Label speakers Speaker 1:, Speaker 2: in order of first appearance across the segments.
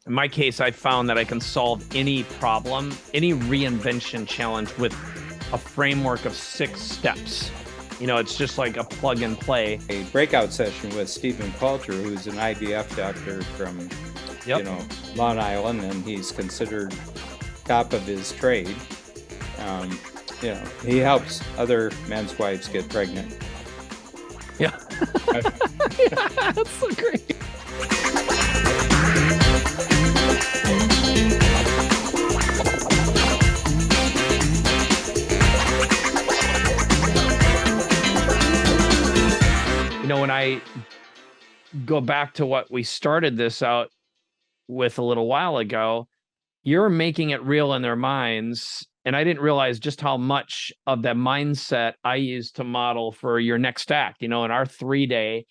Speaker 1: In my case, I found that I can solve any problem, any reinvention challenge with a framework of 6 steps. It's just like a plug and play.
Speaker 2: A breakout session with Stephen Coulter, who's an IVF doctor from,
Speaker 1: Yep.
Speaker 2: Long Island, and he's considered top of his trade. He helps other men's wives get pregnant.
Speaker 1: Yeah. Yeah, that's so great. When I go back to what we started this out with a little while ago, you're making it real in their minds. And I didn't realize just how much of that mindset I use to model for your next act. In our 3-day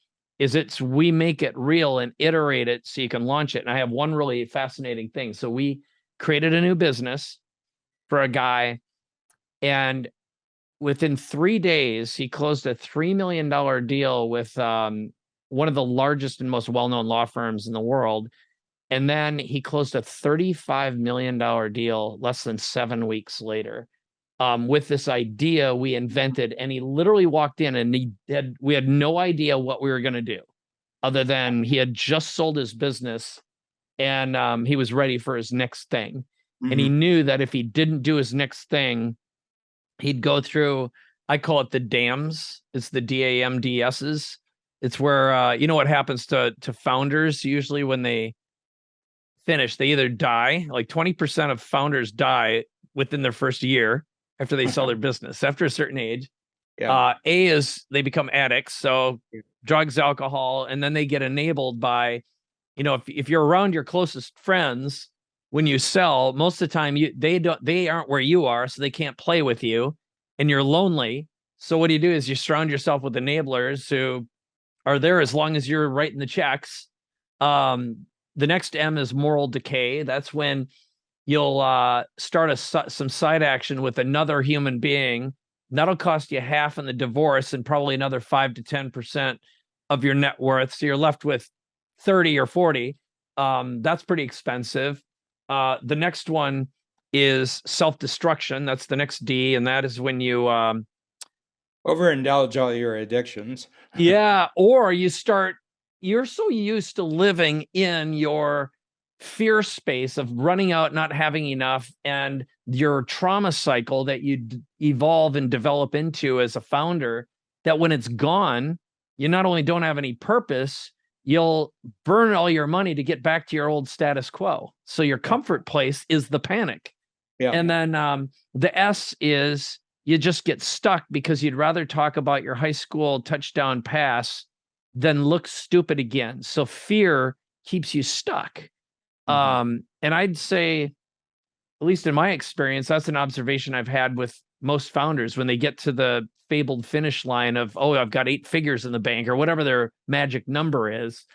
Speaker 1: we make it real and iterate it so you can launch it. And I have one really fascinating thing. So we created a new business for a guy, and within 3 days, he closed a $3 million deal with one of the largest and most well-known law firms in the world. And then he closed a $35 million deal less than 7 weeks later with this idea we invented. And he literally walked in and we had no idea what we were going to do other than he had just sold his business and he was ready for his next thing. Mm-hmm. And he knew that if he didn't do his next thing, he'd go through, I call it the D.A.M.S. It's the D.A.M.D.S. It's where, what happens to founders usually when they finish, they either die, like 20% of founders die within their first year after they sell their business after a certain age. Yeah. A is they become addicts, so drugs, alcohol, and then they get enabled by, if you're around your closest friends when you sell, most of the time they aren't where you are, so they can't play with you, and you're lonely. So what do? Is you surround yourself with enablers who are there as long as you're writing the checks. The next M is moral decay. That's when you'll start some side action with another human being. That'll cost you half in the divorce and probably another 5 to 10% of your net worth. So you're left with 30 or 40. That's pretty expensive. The next one is self-destruction. That's the next D, and that is when you
Speaker 2: overindulge all your addictions.
Speaker 1: Yeah, or you're so used to living in your fear space of running out, not having enough, and your trauma cycle that you evolve and develop into as a founder, that when it's gone, you not only don't have any purpose, you'll burn all your money to get back to your old status quo. So your comfort place is the panic. Yeah. And then the S is you just get stuck because you'd rather talk about your high school touchdown pass than look stupid again. So fear keeps you stuck. Mm-hmm. And I'd say, at least in my experience, that's an observation I've had with most founders when they get to the fabled finish line of, oh, I've got 8 figures in the bank or whatever their magic number is.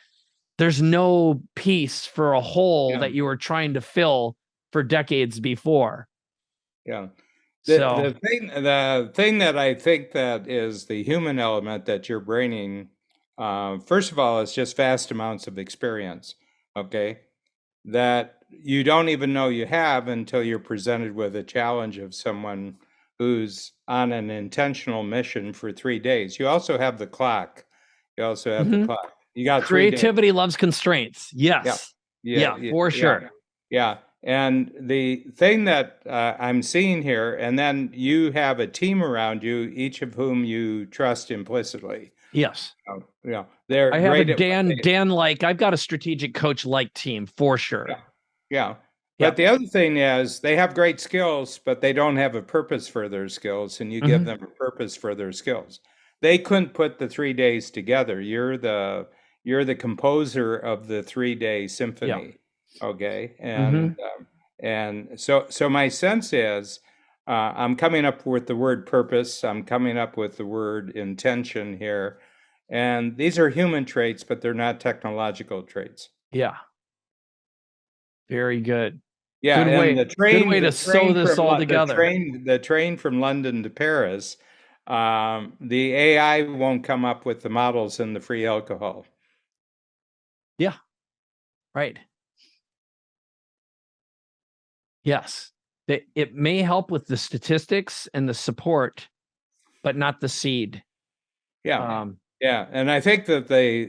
Speaker 1: There's no peace for a hole that you were trying to fill for decades before.
Speaker 2: Yeah. The thing that I think that is the human element that you're bringing, first of all, is just vast amounts of experience, okay, that you don't even know you have until you're presented with a challenge of someone who's on an intentional mission for 3 days. You also have the clock. You also have the clock. You got
Speaker 1: creativity loves constraints. Yes. Yeah, for sure.
Speaker 2: Yeah. And the thing that I'm seeing here, and then you have a team around you, each of whom you trust implicitly.
Speaker 1: Yes.
Speaker 2: They're
Speaker 1: I have a Dan like, I've got a strategic coach like team for sure.
Speaker 2: Yeah. But the other thing is they have great skills, but they don't have a purpose for their skills, and you give them a purpose for their skills. They couldn't put the 3 days together. You're the composer of the 3-day symphony. Yeah. Okay. And so my sense is I'm coming up with the word purpose. I'm coming up with the word intention here. And these are human traits, but they're not technological traits.
Speaker 1: Yeah. Very good.
Speaker 2: Yeah,
Speaker 1: good way to sew this all together.
Speaker 2: The train from London to Paris, the AI won't come up with the models and the free alcohol.
Speaker 1: Yeah, right. Yes. It may help with the statistics and the support, but not the seed.
Speaker 2: Yeah. Yeah. And I think that the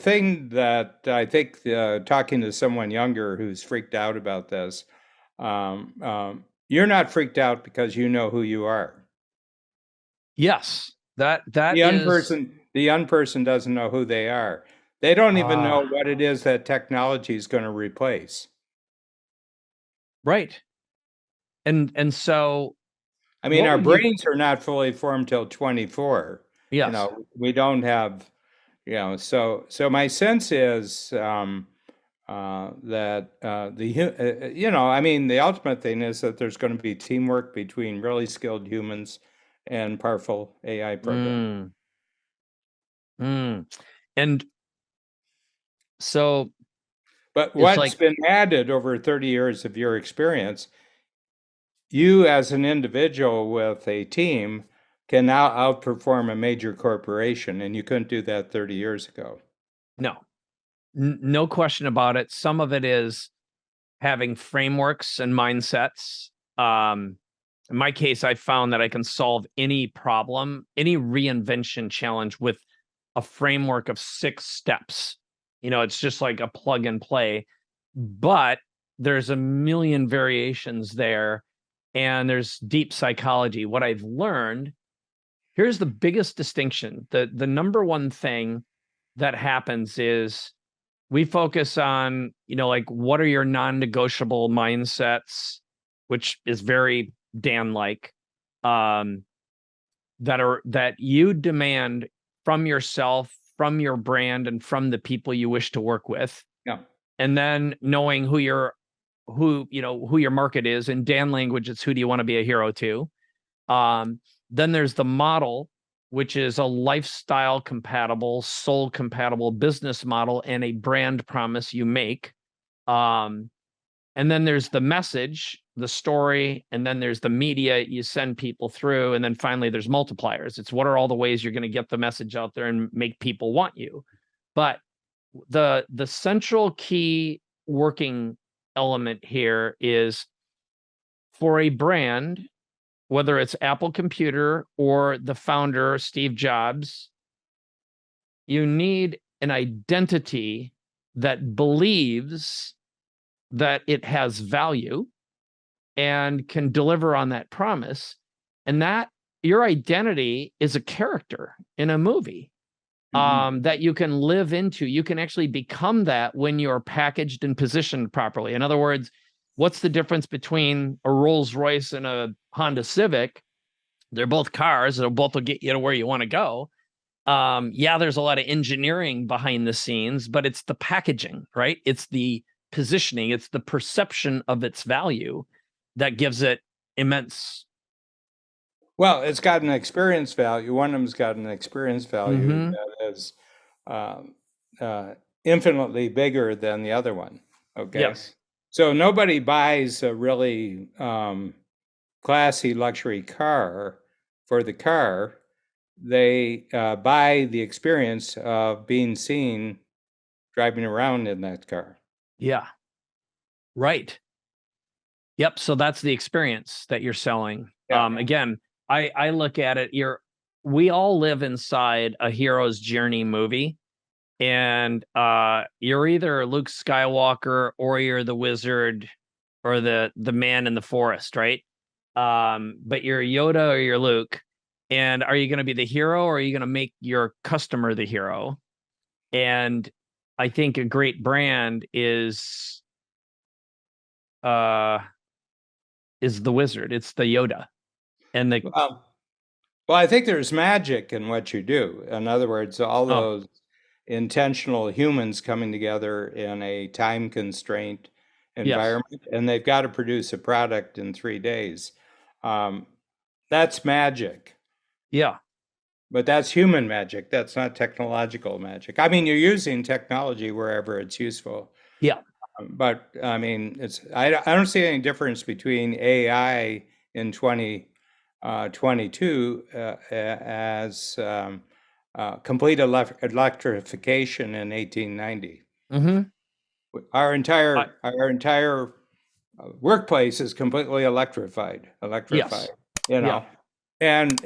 Speaker 2: thing that I think talking to someone younger who's freaked out about this, you're not freaked out because you know who you are.
Speaker 1: Yes, that
Speaker 2: The
Speaker 1: is
Speaker 2: young person doesn't know who they are. They don't even know what it is that technology is going to replace.
Speaker 1: Right. And so
Speaker 2: I mean, our
Speaker 1: would you
Speaker 2: brains are not fully formed till 24.
Speaker 1: Yes.
Speaker 2: We don't have, so my sense is that I mean, the ultimate thing is that there's going to be teamwork between really skilled humans and powerful AI programs.
Speaker 1: And so
Speaker 2: But
Speaker 1: it's
Speaker 2: what's
Speaker 1: like,
Speaker 2: been added over 30 years of your experience, you as an individual with a team can now outperform a major corporation, and you couldn't do that 30 years ago.
Speaker 1: no question about it. Some of it is having frameworks and mindsets. In my case, I found that I can solve any problem, any reinvention challenge with a framework of 6 steps. It's just like a plug and play, but there's a million variations there, and there's deep psychology. What I've learned, here's the biggest distinction. The number one thing that happens is we focus on, like, what are your non-negotiable mindsets, which is very Dan-like, um, that you demand from yourself, from your brand, and from the people you wish to work with.
Speaker 2: Yeah.
Speaker 1: And then knowing who your market is. In Dan language, it's who do you want to be a hero to? Then there's the model, which is a lifestyle compatible, soul compatible business model and a brand promise you make. And then there's the message, the story, and then there's the media you send people through. And then finally, there's multipliers. It's what are all the ways you're going to get the message out there and make people want you. But the central key working element here is, for a brand, whether it's Apple Computer or the founder, Steve Jobs, you need an identity that believes that it has value and can deliver on that promise. And that your identity is a character in a movie that you can live into. You can actually become that when you're packaged and positioned properly. In other words, what's the difference between a Rolls Royce and a Honda Civic? They're both cars. They'll both will get you to where you want to go. Yeah, there's a lot of engineering behind the scenes, but it's the packaging, right? It's the positioning, it's the perception of its value that gives it immense.
Speaker 2: Well, it's got an experience value. One of them's got an experience value that is infinitely bigger than the other one. Okay.
Speaker 1: Yes.
Speaker 2: So nobody buys a really classy luxury car for the car. They buy the experience of being seen driving around in that car.
Speaker 1: Yeah. Right. Yep. So that's the experience that you're selling.
Speaker 2: Yeah.
Speaker 1: Again, I look at it. We all live inside a hero's journey movie, and you're either Luke Skywalker or you're the wizard or the man in the forest, right? But you're Yoda or you're Luke. And are you going to be the hero, or are you going to make your customer the hero? And I think a great brand is the wizard. It's the Yoda. And
Speaker 2: Well, I think there's magic in what you do. In other words, all those intentional humans coming together in a time constraint environment, and they've got to produce a product in 3 days. That's magic.
Speaker 1: Yeah.
Speaker 2: But that's human magic. That's not technological magic. I mean, you're using technology wherever it's useful.
Speaker 1: Yeah.
Speaker 2: But I mean, I don't see any difference between AI in 2022 as complete electrification in 1890. Our entire workplace is completely electrified,
Speaker 1: Yes.
Speaker 2: you
Speaker 1: Yeah.
Speaker 2: know, and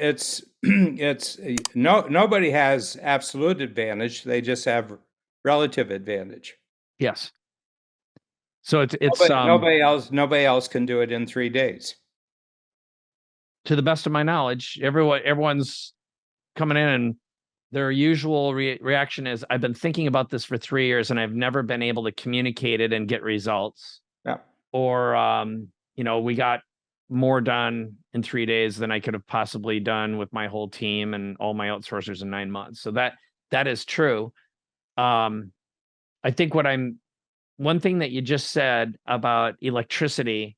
Speaker 2: nobody has absolute advantage. They just have relative advantage.
Speaker 1: Yes. So it's
Speaker 2: Nobody else can do it in 3 days.
Speaker 1: To the best of my knowledge, everyone's coming in and their usual reaction is, I've been thinking about this for 3 years and I've never been able to communicate it and get results.
Speaker 2: Yeah.
Speaker 1: Or we got more done in 3 days than I could have possibly done with my whole team and all my outsourcers in 9 months. So that is true. I think one thing that you just said about electricity,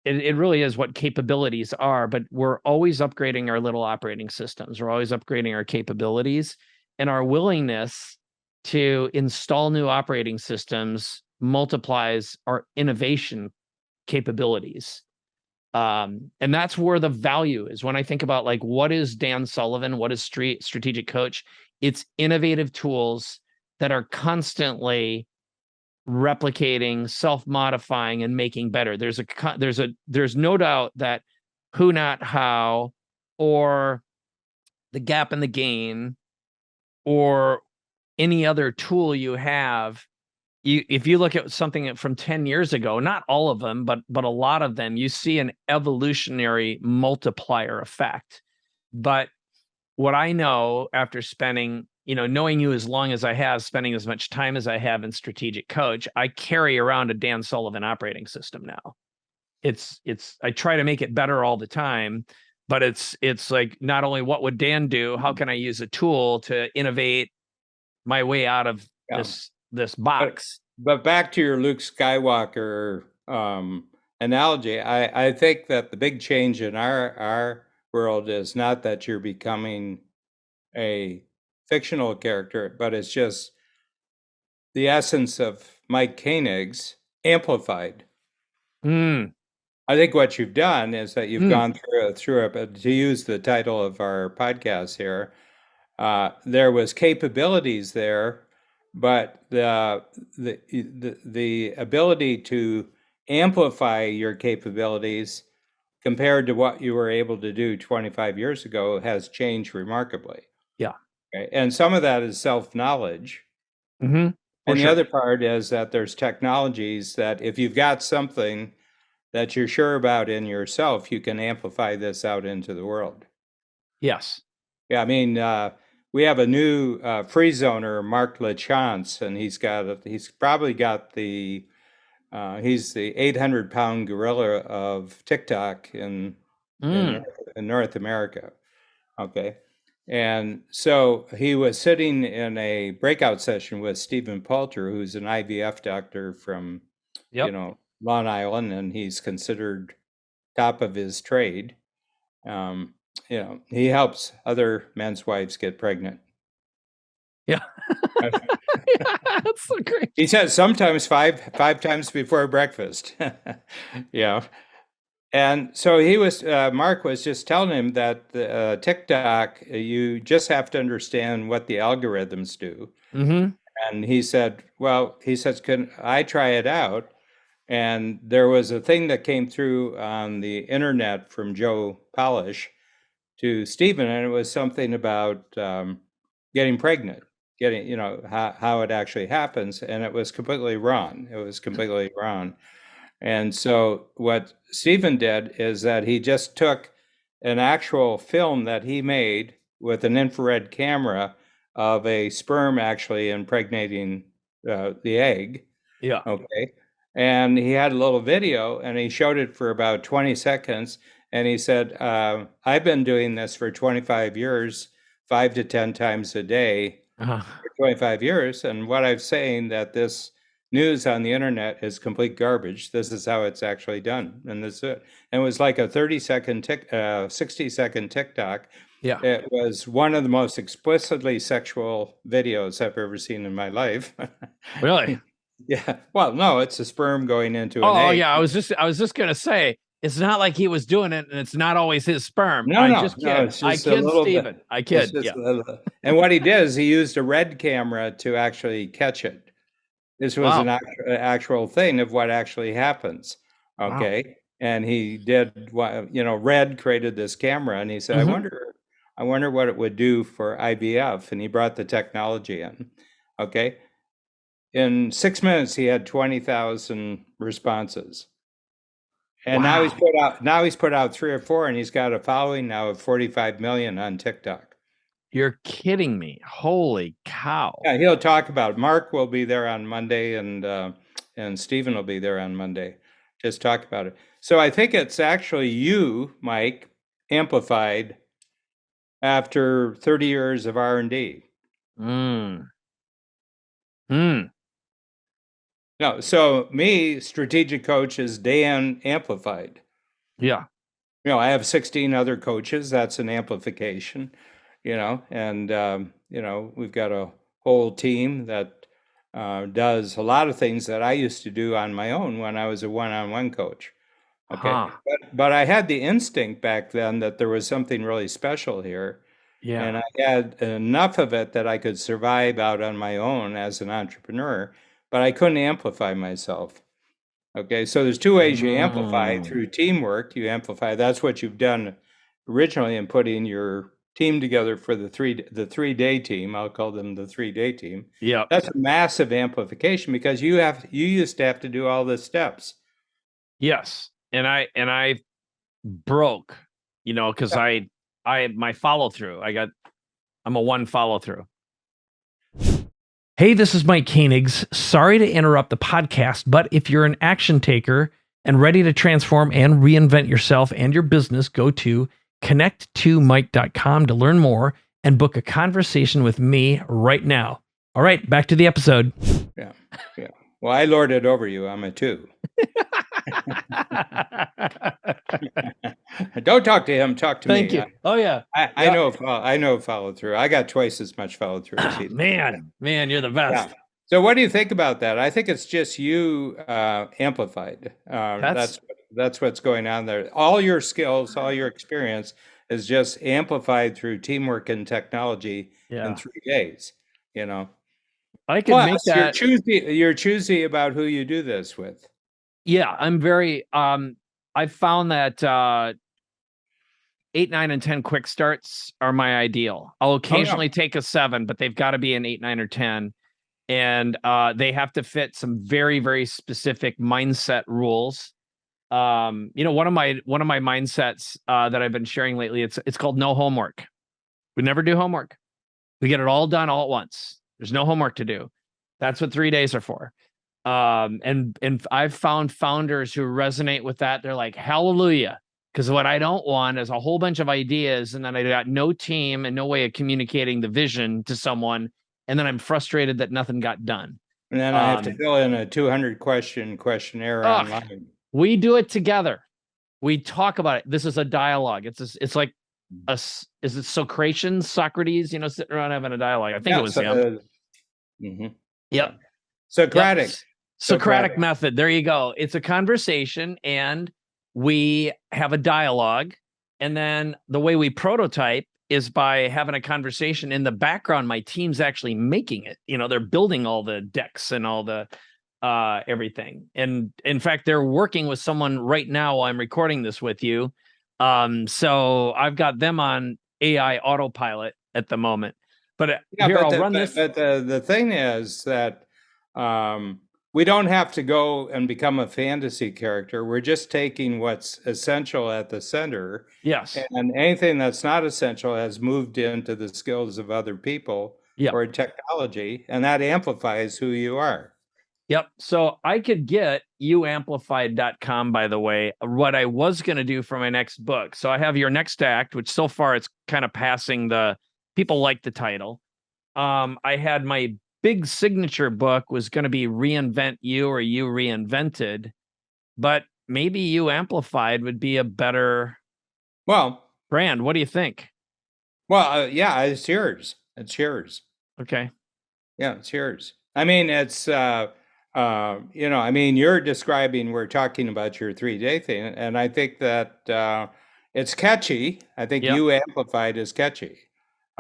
Speaker 1: it really is what capabilities are, but we're always upgrading our little operating systems. We're always upgrading our capabilities, and our willingness to install new operating systems multiplies our innovation capabilities. And that's where the value is. When I think about, like, what is Dan Sullivan, what is strategic coach, it's innovative tools that are constantly replicating, self-modifying, and making better. There's no doubt that who, not how, or the gap in the gain, or any other tool you have, if you look at something from 10 years ago, not all of them, but a lot of them, you see an evolutionary multiplier effect. But what I know after spending, knowing you as long as I have, spending as much time as I have in strategic coach, I carry around a Dan Sullivan operating system now. I try to make it better all the time, but it's like, not only what would Dan do, how can I use a tool to innovate my way out of this box?
Speaker 2: But back to your Luke Skywalker analogy, I think that the big change in our world is not that you're becoming a fictional character, but it's just the essence of Mike Koenigs amplified. I think what you've done is that you've gone through it, but to use the title of our podcast here, there was capabilities there, but the ability to amplify your capabilities compared to what you were able to do 25 years ago has changed remarkably.
Speaker 1: Yeah.
Speaker 2: Okay. And some of that is self-knowledge.
Speaker 1: And
Speaker 2: the other part is that there's technologies that if you've got something that you're sure about in yourself, you can amplify this out into the world.
Speaker 1: Yes.
Speaker 2: Yeah, I mean, we have a new free zoner, Mark LaChance, and he's probably got he's the 800-pound gorilla of TikTok in North America. Okay. And so he was sitting in a breakout session with Stephen Poulter, who's an IVF doctor from, Long Island, and he's considered top of his trade. He helps other men's wives get pregnant.
Speaker 1: Yeah. That's so great.
Speaker 2: He says sometimes five times before breakfast. Yeah. And so Mark was just telling him that TikTok, you just have to understand what the algorithms do. And he said, can I try it out? And there was a thing that came through on the internet from Joe Polish to Stephen, and it was something about getting pregnant, how it actually happens. And it was completely wrong. And so what Stephen did is that he just took an actual film that he made with an infrared camera of a sperm actually impregnating the egg.
Speaker 1: Yeah.
Speaker 2: Okay. And he had a little video and he showed it for about 20 seconds. And he said, I've been doing this for 25 years, 5 to 10 times a day for 25 years. And what I'm saying that this news on the internet is complete garbage. This is how it's actually done. And this is it. And it was like a 60-second TikTok.
Speaker 1: Yeah.
Speaker 2: It was one of the most explicitly sexual videos I've ever seen in my life.
Speaker 1: Really?
Speaker 2: Yeah. Well, no, it's a sperm going into an egg.
Speaker 1: Oh, yeah. I was just going to say, It's not like he was doing it, and it's not always his sperm.
Speaker 2: No,
Speaker 1: I
Speaker 2: no,
Speaker 1: just
Speaker 2: no.
Speaker 1: kid.
Speaker 2: It's
Speaker 1: I
Speaker 2: just a
Speaker 1: kid,
Speaker 2: little bit.
Speaker 1: Steven. I
Speaker 2: It's
Speaker 1: kid.
Speaker 2: just
Speaker 1: Yeah.
Speaker 2: a little. And what he did is he used a red camera to actually catch it. This was an
Speaker 1: Wow.
Speaker 2: actual thing of what actually happens.
Speaker 1: Wow.
Speaker 2: Okay. And he did what, Red created this camera, and he said, I wonder what it would do for IVF. And he brought the technology in. Okay. In 6 minutes, he had 20,000 responses. And now he's put out 3 or 4, and he's got a following now of 45 million on TikTok.
Speaker 1: You're kidding me. Holy cow.
Speaker 2: Yeah, he'll talk about it. Mark will be there on Monday, and Stephen will be there on Monday. Just talk about it. So I think it's actually you, Mike, amplified after 30 years of R&D.
Speaker 1: Mm. Mm.
Speaker 2: No, so me, strategic coach, is Dan amplified.
Speaker 1: Yeah.
Speaker 2: I have 16 other coaches. That's an amplification, and we've got a whole team that does a lot of things that I used to do on my own when I was a one-on-one coach. Okay. But I had the instinct back then that there was something really special here.
Speaker 1: Yeah.
Speaker 2: And I had enough of it that I could survive out on my own as an entrepreneur, but I couldn't amplify myself. Okay. So there's 2 ways you amplify: through teamwork. You amplify. That's what you've done originally in putting your team together for the 3-day team. I'll call them the 3-day team.
Speaker 1: Yeah.
Speaker 2: That's a massive amplification because you used to have to do all the steps.
Speaker 1: Yes. And I broke, because I my follow through. I'm a one follow through. Hey, this is Mike Koenigs. Sorry to interrupt the podcast, but if you're an action taker and ready to transform and reinvent yourself and your business, go to connect2mike.com to learn more and book a conversation with me right now. All right, back to the episode.
Speaker 2: Yeah. Well, I lord it over you. I'm a 2. Don't talk to him. Talk to me.
Speaker 1: Thank you. Oh yeah.
Speaker 2: I know follow through. I got twice as much follow through as he.
Speaker 1: Man, you're the best.
Speaker 2: Yeah. So what do you think about that? I think it's just you amplified. That's what's going on there. All your skills, all your experience is just amplified through teamwork and technology in 3 days.
Speaker 1: I could make that.
Speaker 2: You're choosy about who you do this with.
Speaker 1: Yeah, I'm very I found that 8, 9, and 10 quick starts are my ideal. I'll occasionally take a 7, but they've got to be an 8, 9, or 10. And they have to fit some very, very specific mindset rules. One of my mindsets that I've been sharing lately, it's called no homework. We never do homework. We get it all done all at once. There's no homework to do. That's what 3 days are for. And I've found founders who resonate with that. They're like, hallelujah. Because what I don't want is a whole bunch of ideas, and then I got no team and no way of communicating the vision to someone, and then I'm frustrated that nothing got done.
Speaker 2: And then I have to fill in a 200 questionnaire online.
Speaker 1: We do it together. We talk about it. This is a dialogue. It's like is it Socrates, Socrates, sitting around having a dialogue. I think it was him.
Speaker 2: Yep.
Speaker 1: Yeah.
Speaker 2: Socratic.
Speaker 1: Yep. Socratic method. There you go. It's a conversation, and we have a dialogue. And then the way we prototype is by having a conversation. In the background, my team's actually making it. They're building all the decks and all the everything. And in fact, they're working with someone right now while I'm recording this with you. So I've got them on AI autopilot at the moment. But I'll run this.
Speaker 2: But the thing is that we don't have to go and become a fantasy character. We're just taking what's essential at the center.
Speaker 1: Yes.
Speaker 2: And anything that's not essential has moved into the skills of other people or technology, and that amplifies who you are.
Speaker 1: Yep. So I could get youamplified.com, by the way, what I was going to do for my next book. So I have Your Next Act, which so far it's kind of passing people like the title. I had my big signature book was going to be Reinvent You or You Reinvented, but maybe You Amplified would be a better brand. What do you think?
Speaker 2: Well, yeah, it's yours. It's yours.
Speaker 1: Okay.
Speaker 2: Yeah, it's yours. I mean, it's I mean, you're describing, we're talking about your 3-day thing, and I think that it's catchy. I think
Speaker 1: Yep.
Speaker 2: You Amplified is catchy.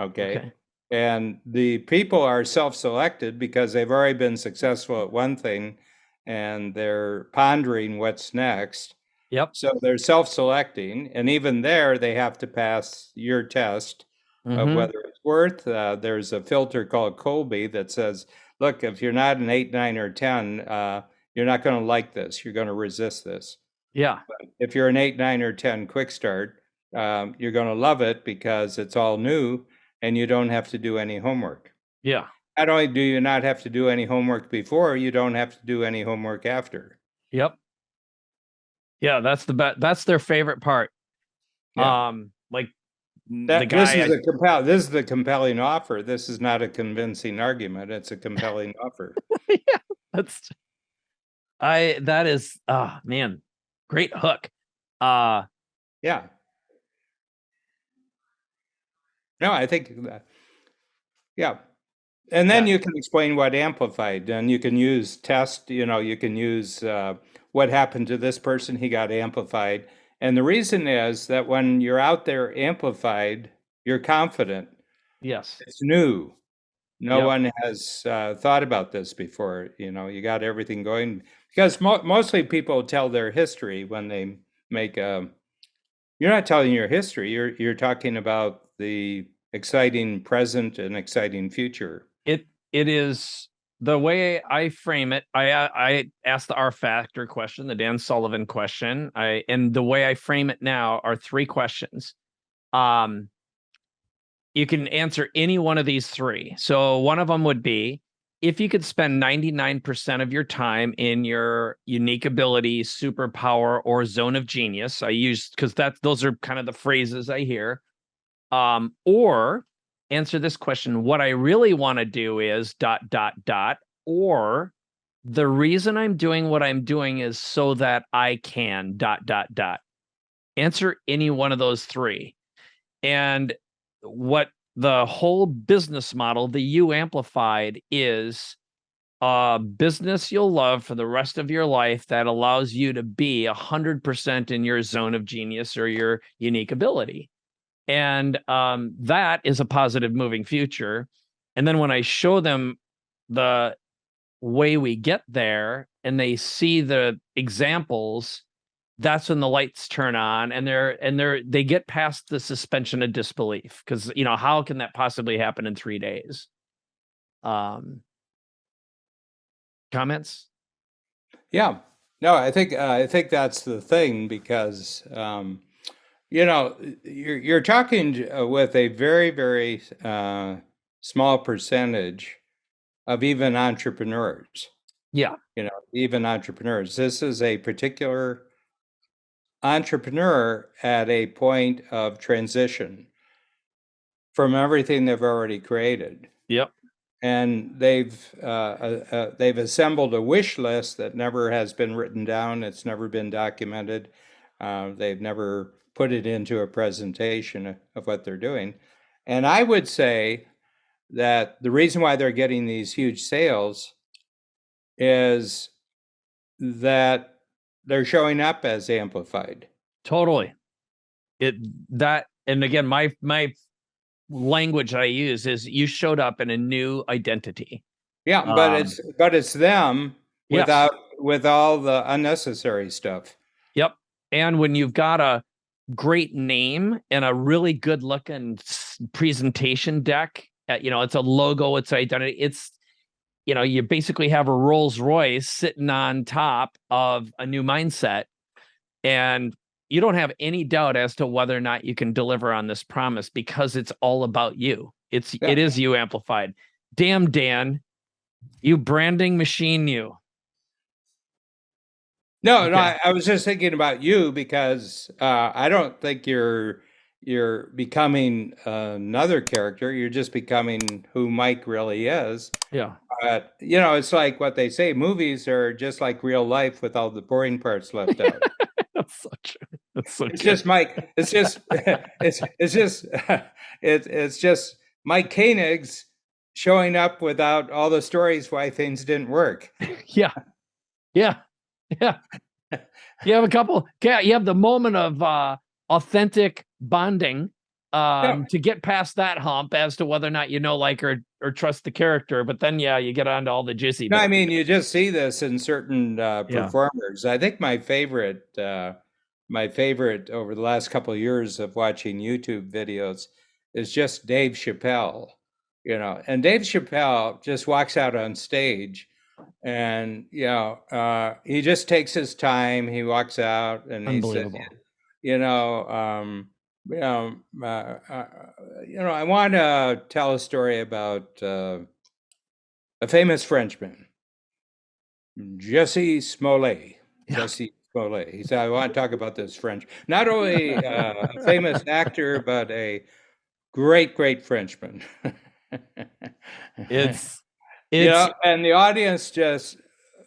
Speaker 2: Okay.
Speaker 1: Okay.
Speaker 2: And the people are self-selected because they've already been successful at one thing and they're pondering what's next.
Speaker 1: Yep.
Speaker 2: So they're self-selecting, and even there, they have to pass your test of
Speaker 1: Mm-hmm.
Speaker 2: whether it's worth. There's a filter called Colby that says, look, if you're not an 8, 9, or 10, you're not going to like this. You're going to resist this.
Speaker 1: Yeah.
Speaker 2: But if you're an 8, 9, or 10 quick start, you're going to love it because it's all new and you don't have to do any homework.
Speaker 1: Yeah.
Speaker 2: Not only do you not have to do any homework before, you don't have to do any homework after.
Speaker 1: Yep. Yeah, that's the best. That's their favorite part.
Speaker 2: Yeah.
Speaker 1: Like the
Speaker 2: That this
Speaker 1: guy.
Speaker 2: is the compelling offer. This is not a convincing argument. It's a compelling offer.
Speaker 1: Yeah, that's that is man, great hook.
Speaker 2: Yeah. No, I think that, yeah. And then
Speaker 1: Yeah.
Speaker 2: you can explain what amplified, and you can use test, you can use what happened to this person, he got amplified. And the reason is that when you're out there amplified, you're confident.
Speaker 1: Yes.
Speaker 2: It's new. No
Speaker 1: Yep.
Speaker 2: one has thought about this before. You got everything going because mostly people tell their history when they make a. You're not telling your history. You're talking about the exciting present and exciting future.
Speaker 1: It is the way I frame it. I asked the R factor question, the Dan Sullivan question. And the way I frame it now are 3 questions. You can answer any one of these 3. So one of them would be, if you could spend 99% of your time in your unique ability, superpower, or zone of genius. I use because those are kind of the phrases I hear. Or answer this question: what I really want to do is ... or the reason I'm doing what I'm doing is so that I can ... Answer any one of those 3. And what the whole business model, the You Amplified, is a business you'll love for the rest of your life that allows you to be 100% in your zone of genius or your unique ability. And that is a positive moving future. And then when I show them the way we get there and they see the examples, that's when the lights turn on and they get past the suspension of disbelief, because how can that possibly happen in 3 days? Comments?
Speaker 2: Yeah. No, I think that's the thing because you're talking with a very, very small percentage of even entrepreneurs.
Speaker 1: Yeah.
Speaker 2: Even entrepreneurs. This is a particular entrepreneur at a point of transition from everything they've already created.
Speaker 1: Yep.
Speaker 2: And they've assembled a wish list that never has been written down. It's never been documented. They've never put it into a presentation of what they're doing. And I would say that the reason why they're getting these huge sales is that they're showing up as amplified.
Speaker 1: Totally. And again, my language I use is you showed up in a new identity.
Speaker 2: Yeah, but it's them
Speaker 1: Yes.
Speaker 2: with all the unnecessary stuff.
Speaker 1: Yep. And when you've got a great name and a really good looking presentation deck, it's a logo, it's identity, it's you basically have a Rolls Royce sitting on top of a new mindset, and you don't have any doubt as to whether or not you can deliver on this promise because it's all about you. It is You Amplified. Damn, Dan, you branding machine, you.
Speaker 2: No, I was just thinking about you because I don't think you're becoming another character. You're just becoming who Mike really is.
Speaker 1: Yeah.
Speaker 2: But it's like what they say: movies are just like real life with all the boring parts left out.
Speaker 1: That's so true. That's so
Speaker 2: It's
Speaker 1: good.
Speaker 2: just Mike. It's just it's just Mike Koenigs showing up without all the stories why things didn't work.
Speaker 1: Yeah. Yeah. Yeah. You have a couple. Yeah. You have the moment of authentic bonding to get past that hump as to whether or not like or trust the character. But then, yeah, you get onto all the jizzy
Speaker 2: No, I
Speaker 1: bits.
Speaker 2: mean, you just see this in certain performers. I think my favorite over the last couple of years of watching YouTube videos is just Dave Chappelle, and Dave Chappelle just walks out on stage and, he just takes his time. He walks out and he says,
Speaker 1: Unbelievable.
Speaker 2: you know, um, you know, uh, uh, I want to tell a story about a famous Frenchman, Jesse Smollett.
Speaker 1: Yeah.
Speaker 2: Jesse Smollett. He said, I want to talk about this French, not only a famous actor, but a great, great Frenchman.
Speaker 1: It's
Speaker 2: and the audience just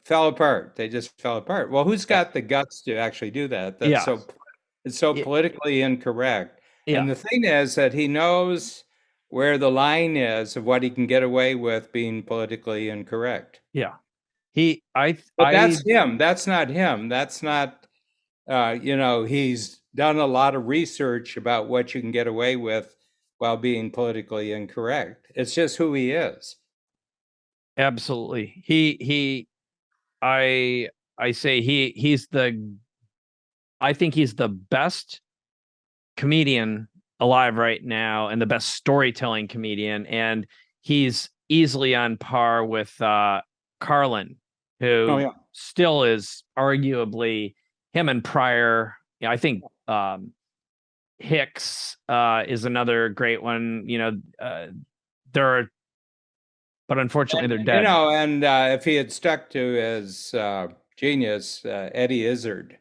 Speaker 2: fell apart. They just fell apart. Well, who's got the guts to actually do that? It's so politically incorrect.
Speaker 1: Yeah.
Speaker 2: And the thing is that he knows where the line is of what he can get away with being politically incorrect.
Speaker 1: Yeah.
Speaker 2: But that's him. That's not him. That's not, he's done a lot of research about what you can get away with while being politically incorrect. It's just who he is.
Speaker 1: Absolutely. I say I think he's the best comedian alive right now and the best storytelling comedian. And he's easily on par with Carlin, who still is arguably him and Pryor. Yeah, I think Hicks is another great one. But unfortunately they're dead.
Speaker 2: And if he had stuck to his genius, Eddie Izzard,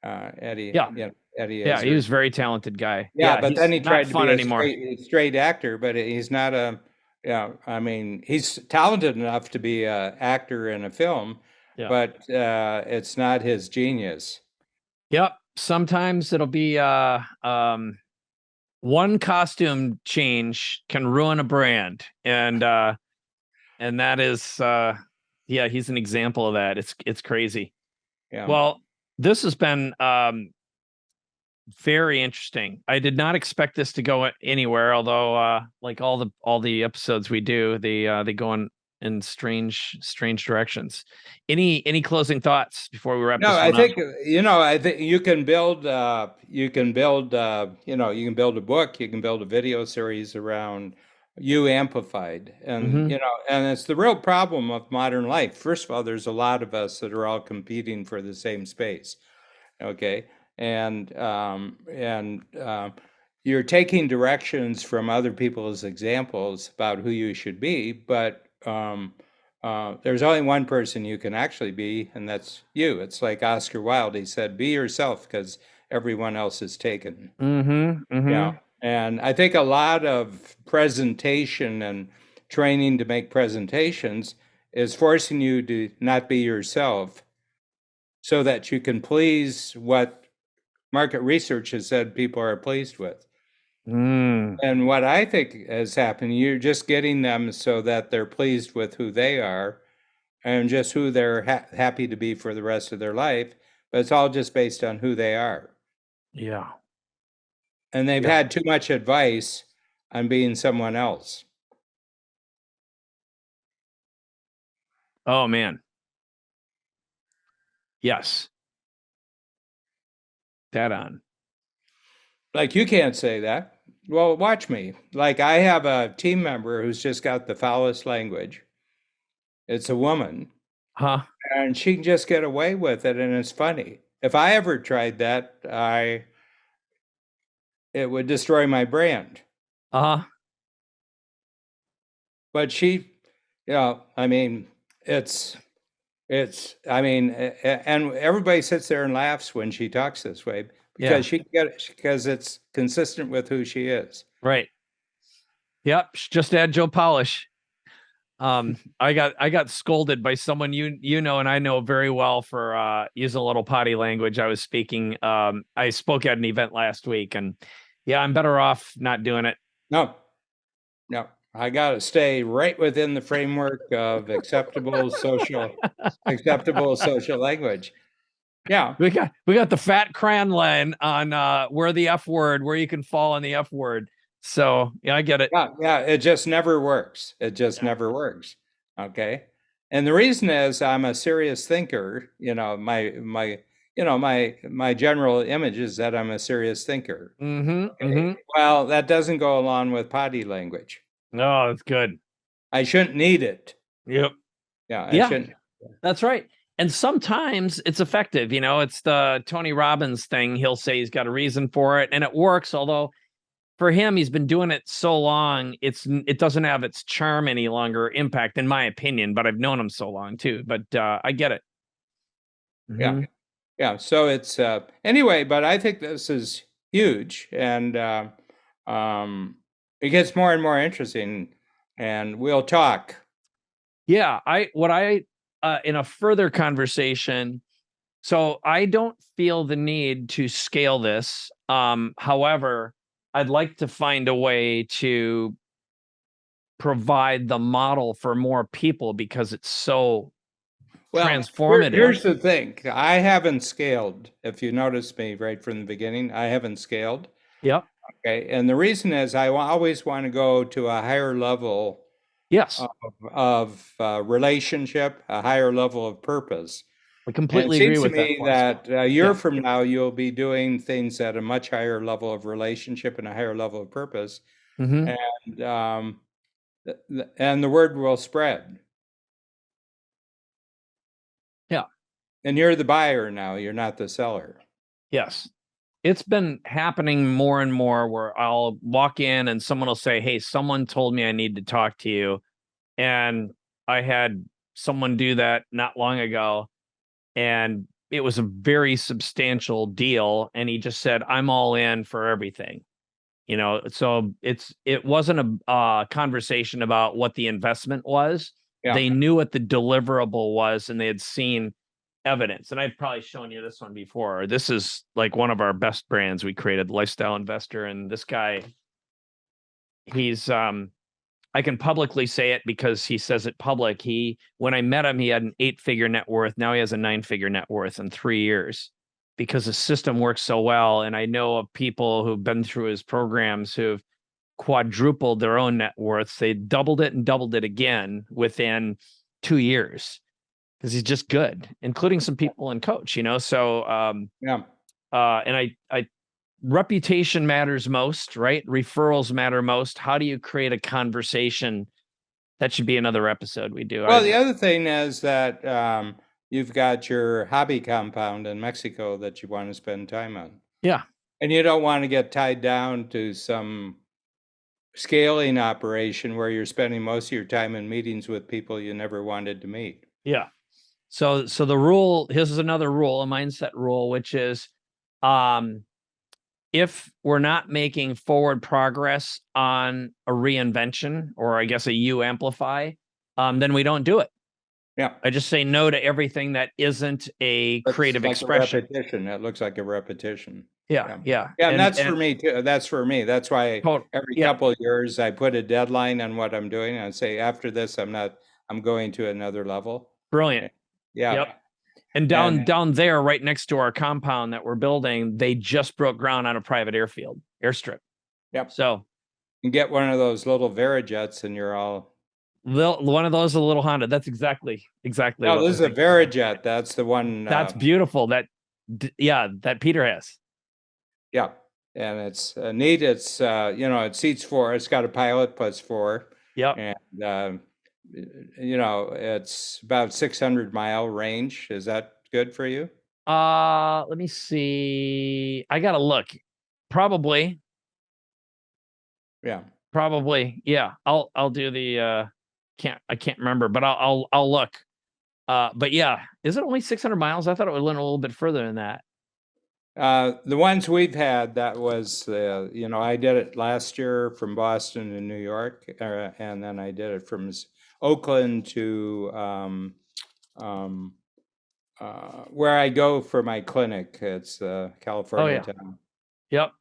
Speaker 2: Eddie Izzard.
Speaker 1: He was a very talented guy.
Speaker 2: But then he tried to be a straight actor, but he's not I mean, he's talented enough to be an actor in a film, but it's not his genius.
Speaker 1: Yep. Sometimes it'll be one costume change can ruin a brand. And that is he's an example of that. It's crazy. Yeah. Well, this has been very interesting. I did not expect this to go anywhere, although like all the episodes we do, they go in strange directions. Any closing thoughts before we wrap this one up?
Speaker 2: I think you can build you can build a book, you can build a video series around You Amplified, and and it's the real problem of modern life. First of all, there's a lot of us that are all competing for the same space. Okay. And you're taking directions from other people's examples about who you should be, but there's only one person you can actually be, and that's you. It's like Oscar Wilde. He said, "Be yourself," because everyone else is taken. Yeah, and I think a lot of presentation and training to make presentations is forcing you to not be yourself, so that you can please what market research has said people are pleased with. And what I think has happened, you're just getting them so that they're pleased with who they are and just who they're happy to be for the rest of their life. But it's all just based on who they are.
Speaker 1: Yeah.
Speaker 2: And they've had too much advice on being someone else.
Speaker 1: Oh, man. Yes. Dead on.
Speaker 2: Like, you can't say that. Well, watch me. Like, I have a team member who's just got the foulest language. It's a woman.
Speaker 1: Huh?
Speaker 2: And she can just get away with it, and it's funny. If I ever tried that, it would destroy my brand.
Speaker 1: Uh-huh.
Speaker 2: But she, I mean, I mean, and everybody sits there and laughs when she talks this way because because it's consistent with who she is.
Speaker 1: Right. Yep. Just add Joe Polish. I got scolded by someone and I know very well for using a little potty language. I was speaking. I spoke at an event last week, and I'm better off not doing it.
Speaker 2: No. I got to stay right within the framework of acceptable social language. Yeah.
Speaker 1: We got the fat crayon line on where the F word, where you can fall on the F word. So yeah, I get it.
Speaker 2: Yeah, it just never works. It just never works. Okay. And the reason is I'm a serious thinker. My general image is that I'm a serious thinker. Okay. Well, that doesn't go along with potty language.
Speaker 1: No, that's good.
Speaker 2: I shouldn't need it.
Speaker 1: Yep.
Speaker 2: Yeah, I shouldn't.
Speaker 1: That's right. And sometimes it's effective. It's the Tony Robbins thing. He'll say he's got a reason for it, and it works. Although for him, he's been doing it so long, it doesn't have its charm any longer, impact, in my opinion. But I've known him so long too. But I get it.
Speaker 2: Yeah, yeah. So it's anyway. But I think this is huge, and it gets more and more interesting. And we'll talk.
Speaker 1: Yeah, in a further conversation. So I don't feel the need to scale this. However, I'd like to find a way to provide the model for more people because it's so transformative.
Speaker 2: Here's the thing. I haven't scaled. If you notice me right from the beginning, I haven't scaled.
Speaker 1: Yep.
Speaker 2: Okay. And the reason is I always want to go to a higher level of relationship, a higher level of purpose.
Speaker 1: I completely agree with that.
Speaker 2: It seems to me that a year from now, you'll be doing things at a much higher level of relationship and a higher level of purpose. And the word will spread.
Speaker 1: Yeah.
Speaker 2: And you're the buyer now, you're not the seller.
Speaker 1: Yes. It's been happening more and more where I'll walk in and someone will say, "Hey, someone told me I need to talk to you." And I had someone do that not long ago, and it was a very substantial deal. And he just said, "I'm all in for everything." So it wasn't a conversation about what the investment was.
Speaker 2: Yeah.
Speaker 1: They knew what the deliverable was, and they had seen evidence. And I've probably shown you this one before. This is like one of our best brands we created, Lifestyle Investor. And this guy, he's I can publicly say it because he says it public. When I met him, he had an 8-figure net worth. Now he has a 9-figure net worth in 3 years because the system works so well. And I know of people who've been through his programs who've quadrupled their own net worths. They doubled it and doubled it again within 2 years because he's just good, including some people in coach, So, and I reputation matters most, right? Referrals matter most. How do you create a conversation? That should be another episode we do.
Speaker 2: Well, the other thing is that you've got your hobby compound in Mexico that you want to spend time on.
Speaker 1: Yeah.
Speaker 2: And you don't want to get tied down to some scaling operation where you're spending most of your time in meetings with people you never wanted to meet.
Speaker 1: Yeah. So the rule, here's another rule, a mindset rule, which is if we're not making forward progress on a reinvention, or I guess a you amplify, then we don't do it.
Speaker 2: Yeah.
Speaker 1: I just say no to everything that isn't a creative expression.
Speaker 2: It looks like a repetition.
Speaker 1: Yeah.
Speaker 2: And that's for me too. That's for me. That's why every couple of years I put a deadline on what I'm doing. I say after this, I'm going to another level.
Speaker 1: Brilliant.
Speaker 2: Yeah.
Speaker 1: Yep. And down there, right next to our compound that we're building, they just broke ground on a private airstrip.
Speaker 2: Yep.
Speaker 1: So
Speaker 2: you get one of those little Verijets and you're all.
Speaker 1: One of those, a little Honda. That's exactly.
Speaker 2: No, this is a Verijet. That's the one.
Speaker 1: That's beautiful. That Peter has.
Speaker 2: Yeah. And it's neat. It's, it seats 4. It's got a pilot plus 4.
Speaker 1: Yep.
Speaker 2: And, it's about 600-mile range. Is that good for you?
Speaker 1: Let me see. I gotta look. Probably.
Speaker 2: Yeah.
Speaker 1: Probably. Yeah. I'll do the I can't remember, but I'll look. But yeah, is it only 600 miles? I thought it would went a little bit further than that.
Speaker 2: The ones we've had, that was, I did it last year from Boston to New York, and then I did it from Oakland to where I go for my clinic. It's California town.
Speaker 1: Yep.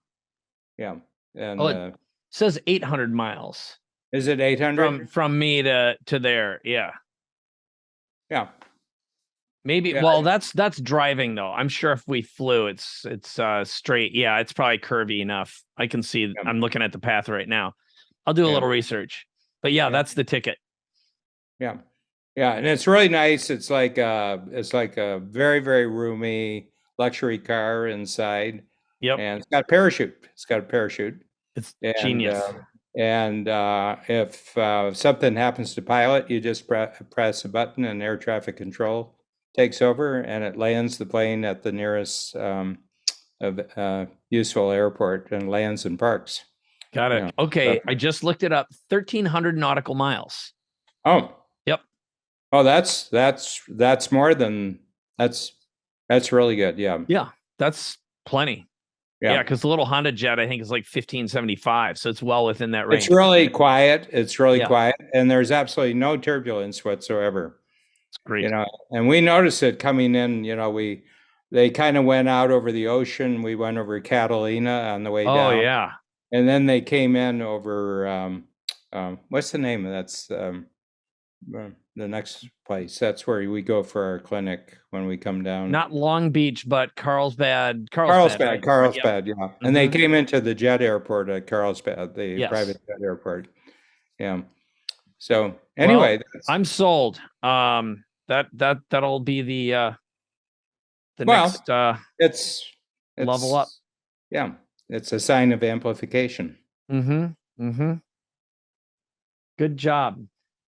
Speaker 2: Yeah. And
Speaker 1: it says 800 miles.
Speaker 2: Is it 800?
Speaker 1: From me to there. Yeah.
Speaker 2: Yeah.
Speaker 1: Maybe.
Speaker 2: Yeah.
Speaker 1: Well, that's driving though. I'm sure if we flew, it's straight. Yeah, it's probably curvy enough. I can see.
Speaker 2: Yeah.
Speaker 1: I'm looking at the path right now. I'll do a little research. But yeah, that's the ticket.
Speaker 2: Yeah. Yeah, and it's really nice. It's like a very, very roomy luxury car inside.
Speaker 1: Yep.
Speaker 2: And it's got a parachute. It's got a parachute.
Speaker 1: It's genius.
Speaker 2: If something happens to pilot, you just press a button and air traffic control takes over, and it lands the plane at the nearest useful airport and lands and parks.
Speaker 1: Got it. Okay, I just looked it up. 1,300 nautical miles.
Speaker 2: Oh.
Speaker 1: Yep.
Speaker 2: Oh, that's more than that's really good. Yeah.
Speaker 1: Yeah, that's plenty. Yeah, because the little Honda Jet, I think, is like 1,575, so it's well within that range.
Speaker 2: It's really quiet. It's really quiet, and there's absolutely no turbulence whatsoever.
Speaker 1: It's great.
Speaker 2: You know, and we noticed it coming in. You know, they kind of went out over the ocean. We went over Catalina on the way down.
Speaker 1: Oh yeah.
Speaker 2: And then they came in over what's the name of that's the next place. That's where we go for our clinic when we come down.
Speaker 1: Not Long Beach, but Carlsbad.
Speaker 2: Carlsbad, yeah. And they came into the jet airport at Carlsbad, the private jet airport. Yeah. So anyway,
Speaker 1: I'm sold. That'll be the next
Speaker 2: it's
Speaker 1: level up.
Speaker 2: Yeah. It's a sign of amplification.
Speaker 1: Good job.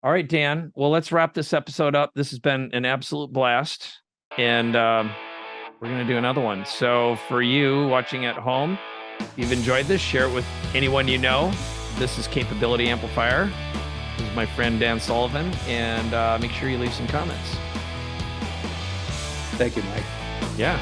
Speaker 1: All right, Dan. Well, let's wrap this episode up. This has been an absolute blast. And we're going to do another one. So for you watching at home, if you've enjoyed this, share it with anyone you know. This is Capability Amplifier. This is my friend Dan Sullivan. And make sure you leave some comments.
Speaker 2: Thank you, Mike.
Speaker 1: Yeah.